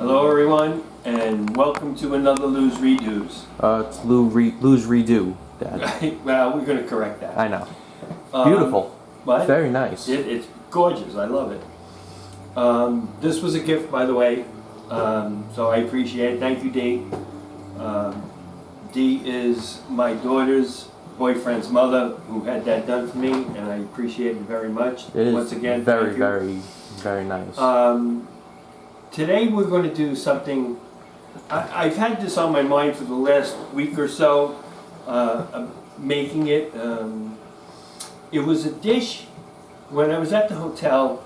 Hello everyone, and welcome to another Lou's Redos. It's Lou's Redo, Dad. Well, we're going to correct that. I know. Beautiful. What? Very nice. It's gorgeous. I love it. This was a gift, by the way, so I appreciate it. Thank you, Dee. Dee is my daughter's boyfriend's mother who had that done for me, and I appreciate it very much. It is once again, very, very nice. Today we're going to do something. I've had this on my mind for the last week or so, making it. It was a dish when I was at the hotel,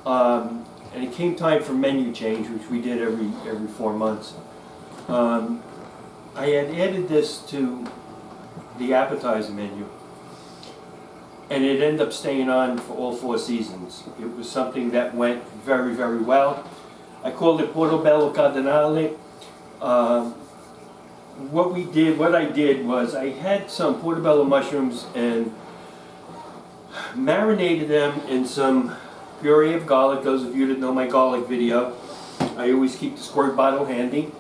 and it came time for menu change, which we did every 4 months. I had added this to the appetizer menu, and it ended up staying on for all 4 seasons. It was something that went very, very well. I called it Portabello Cardinale. What I did was I had some Portabello mushrooms and marinated them in some puree of garlic. Those of you that know my garlic video, I always keep the squirt bottle handy.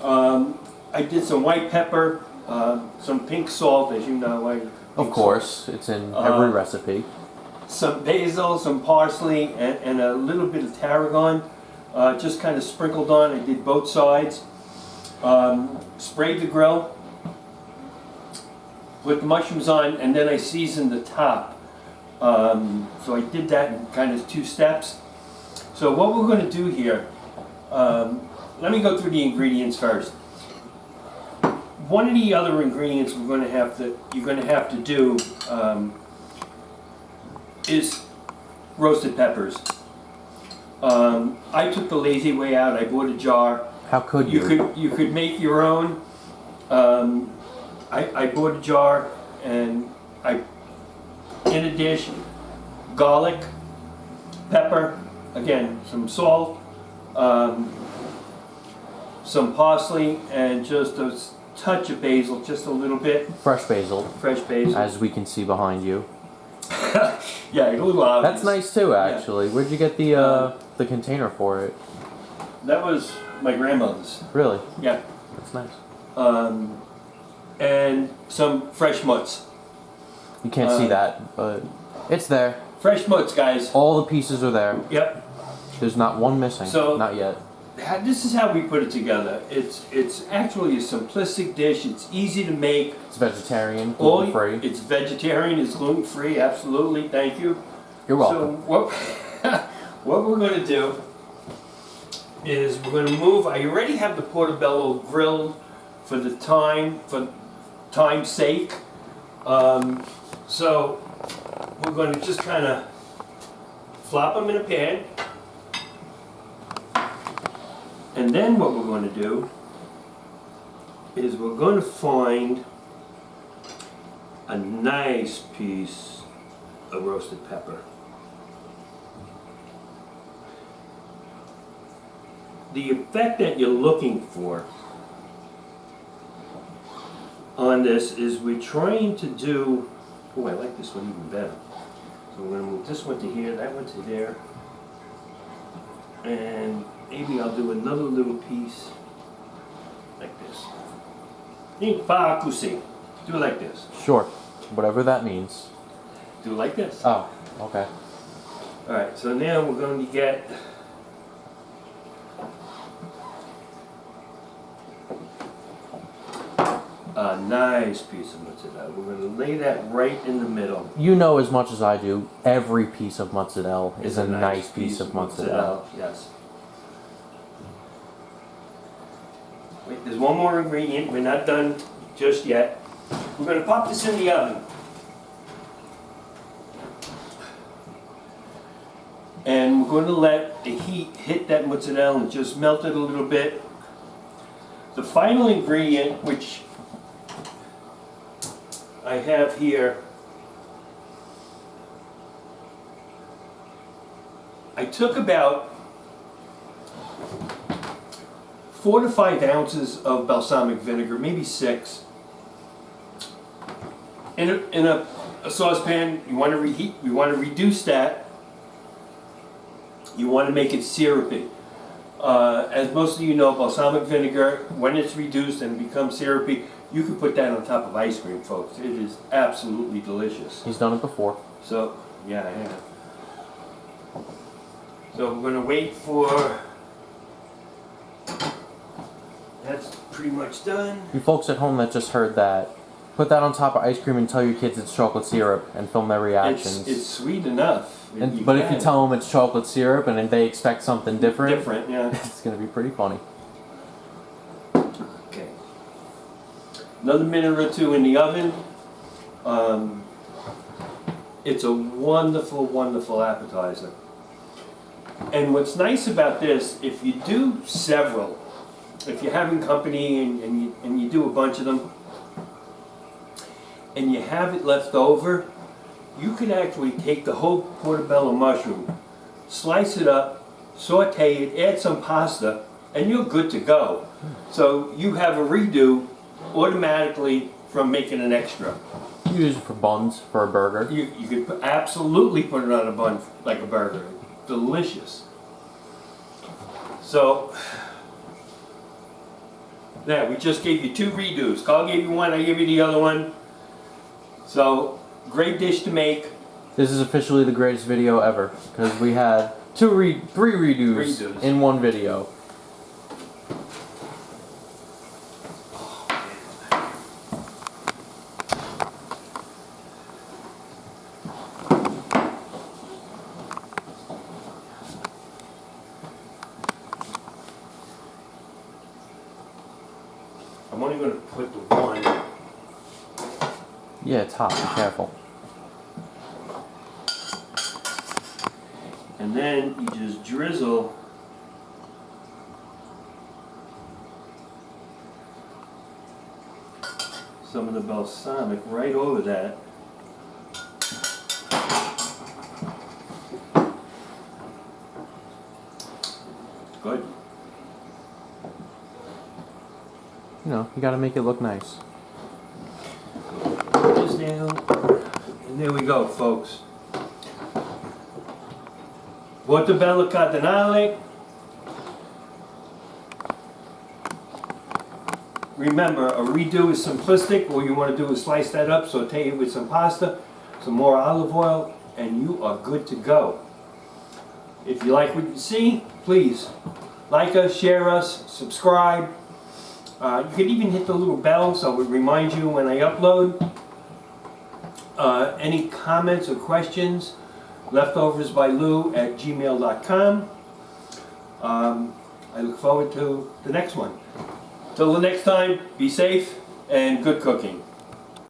I did some white pepper, some pink salt, as you know. Of course, it's in every recipe. Some basil, some parsley, and a little bit of tarragon. Just kind of sprinkled on. I did both sides. Sprayed the grill. Put the mushrooms on, and then I seasoned the top. So I did that in kind of 2 steps. So what we're going to do here, let me go through the ingredients first. One of the other ingredients you're going to have to do is roasted peppers. I took the lazy way out. I bought a jar. How could you? You could make your own. I bought a jar, and in a dish, garlic, pepper, again some salt, some parsley, and just a touch of basil, just a little bit. Fresh basil. Fresh basil. As we can see behind you. Yeah, a little obvious. That's nice too, actually. Yeah. Where'd you get the container for it? That was my grandmother's. Really? Yeah. That's nice. And some fresh mutts. You can't see that, but it's there. Fresh mutts, guys. All the pieces are there. Yep. There's not one missing. So, not yet. This is how we put it together. It's actually a simplistic dish. It's easy to make. It's vegetarian, gluten-free. It's vegetarian, it's gluten-free, absolutely, thank you. You're welcome. So what we're going to do is we're going to move. I already have the Portabello grilled for time's sake. So we're going to just kind of flop them in a pan. And then what we're going to do is we're going to find a nice piece of roasted pepper. The effect that you're looking for on this is we're trying to do, oh, I like this one even better. So we're going to move this one to here, that one to there, and maybe I'll do another little piece like this. Do it like this. Sure. Whatever that means. Do it like this. Oh, okay. Alright, so now we're going to get a nice piece of mozzarella. We're going to lay that right in the middle. You know as much as I do, every piece of mozzarella is a nice piece of mozzarella. Yes. Wait, there's one more ingredient. We're not done just yet. We're going to pop this in the oven. And we're going to let the heat hit that mozzarella and just melt it a little bit. The final ingredient, which I have here, I took about 4 to 5 ounces of balsamic vinegar, maybe 6. In a saucepan, you want to reheat. You want to reduce that. You want to make it syrupy. As most of you know, balsamic vinegar, when it's reduced and becomes syrupy, you can put that on top of ice cream, folks. It is absolutely delicious. He's done it before. So, yeah, I have. So we're gonna wait for, that's pretty much done. You folks at home that just heard that, put that on top of ice cream and tell your kids it's chocolate syrup and film their reactions. It's sweet enough. But if you tell them it's chocolate syrup and they expect something different, yeah. it's going to be pretty funny. Okay. Another minute or two in the oven. It's a wonderful, wonderful appetizer. And what's nice about this, if you do several, if you're having company and you do a bunch of them, and you have it left over, you can actually take the whole portobello mushroom, slice it up, saute it, add some pasta, and you're good to go. So you have a redo automatically from making an extra. You use it for buns, for a burger. You could absolutely put it on a bun like a burger. Delicious. So, yeah, we just gave you 2 redos. Carl gave you one, I gave you the other one. So, great dish to make. This is officially the greatest video ever because we had 3 redos in one video. I'm only going to put the one. Yeah, it's hot. Be careful. And then you just drizzle some of the balsamic right over that. Good. You know, you got to make it look nice. Put this down. And there we go, folks. Portabello Cardinale. Remember, a redo is simplistic. All you want to do is slice that up, saute it with some pasta, some more olive oil, and you are good to go. If you like what you see, please like us, share us, subscribe. You can even hit the little bell so it reminds you when I upload. Any comments or questions, leftoversbylou@gmail.com. I look forward to the next one. Till the next time, be safe and good cooking.